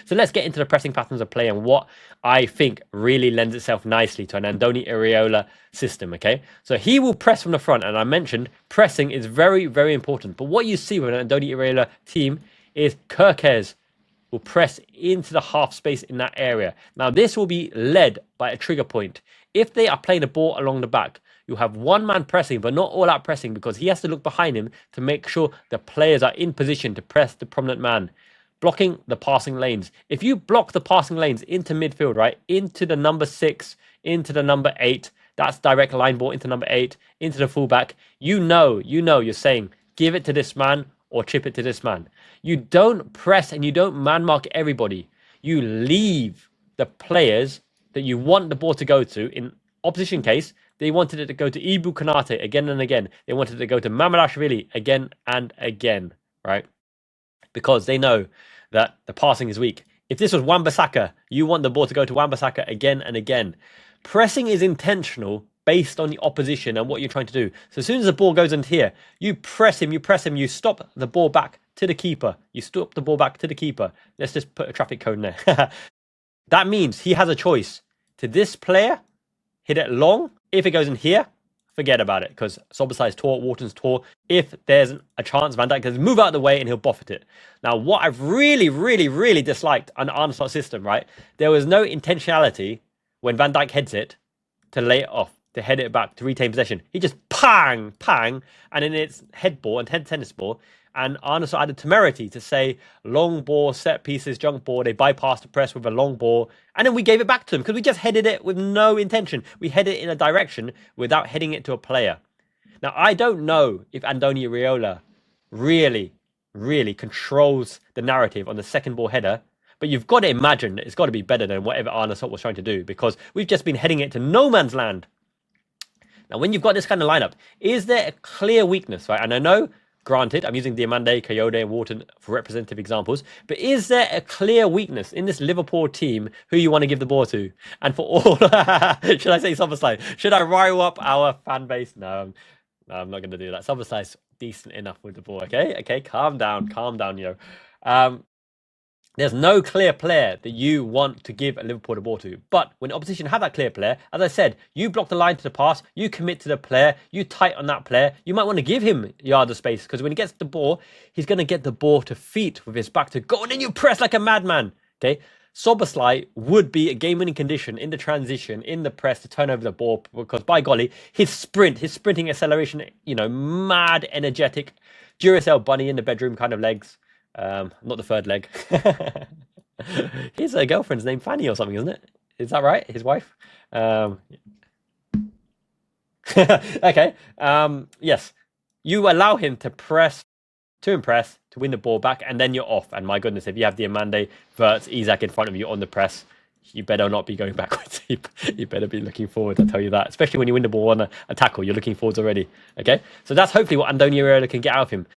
So let's get into the pressing patterns of play and what I think really lends itself nicely to an Andoni Iraola system, okay? So he will press from the front, and I mentioned pressing is very, very important. But what you see with an Andoni Iraola team is Kerkez will press into the half space in that area. Now, this will be led by a trigger point. If they are playing the ball along the back, you have one man pressing, but not all out pressing, because he has to look behind him to make sure the players are in position to press the prominent man, blocking the passing lanes. If you block the passing lanes into midfield, right, into the number 6, into the number 8, that's direct line ball into number 8, into the fullback, you know, you're saying, give it to this man or chip it to this man. You don't press and you don't man mark everybody. You leave the players that you want the ball to go to. In opposition case, they wanted it to go to Ibu Konate again and again. They wanted it to go to Mamadashvili again and again, right? Because they know that the passing is weak. If this was Wan-Bissaka, you want the ball to go to Wan-Bissaka again and again. Pressing is intentional based on the opposition and what you're trying to do. So as soon as the ball goes into here, you press him, you stop the ball back to the keeper. You stop the ball back to the keeper. Let's just put a traffic cone there. That means he has a choice. To this player, hit it long. If it goes in here, forget about it, because Szoboszlai's tall, Wharton's tall. If there's a chance, Van Dijk can move out of the way and he'll buffet it. Now, what I've really, really, really disliked on the Arne Slot system, right? There was no intentionality when Van Dijk heads it to lay it off, to head it back, to retain possession. He just pang, and then it's head ball and head tennis ball. And Arne Slot had the temerity to say long ball, set pieces, junk ball. They bypassed the press with a long ball. And then we gave it back to them because we just headed it with no intention. We headed it in a direction without heading it to a player. Now, I don't know if Andoni Iraola really, really controls the narrative on the second ball header. But you've got to imagine that it's got to be better than whatever Arne Slot was trying to do, because we've just been heading it to no man's land. Now, when you've got this kind of lineup, is there a clear weakness, right? And I know, granted, I'm using Diamande, Coyote, and Wharton for representative examples, but is there a clear weakness in this Liverpool team who you want to give the ball to? And for all, should I say Szoboszlai? Should I rile up our fan base? No, I'm not going to do that. Szoboszlai's decent enough with the ball, okay? Okay, calm down, you know. There's no clear player that you want to give a Liverpool the ball to. But when the opposition have that clear player, as I said, you block the line to the pass, you commit to the player, you tight on that player. You might want to give him yard of space, because when he gets the ball, he's going to get the ball to feet with his back to go, and then you press like a madman. Okay, Szoboszlai would be a game-winning condition in the transition, in the press, to turn over the ball, because by golly, his sprinting acceleration, you know, mad, energetic, Duracell bunny in the bedroom kind of legs. Not the third leg. His girlfriend's named Fanny or something, isn't it? Is that right? His wife? Okay. Yes. You allow him to press, to impress, to win the ball back, and then you're off. And my goodness, if you have Diamande, Wirtz, Isak in front of you on the press, you better not be going backwards. You better be looking forward, I'll tell you that. Especially when you win the ball on a tackle, you're looking forwards already. Okay? So that's hopefully what Andoni Iraola can get out of him.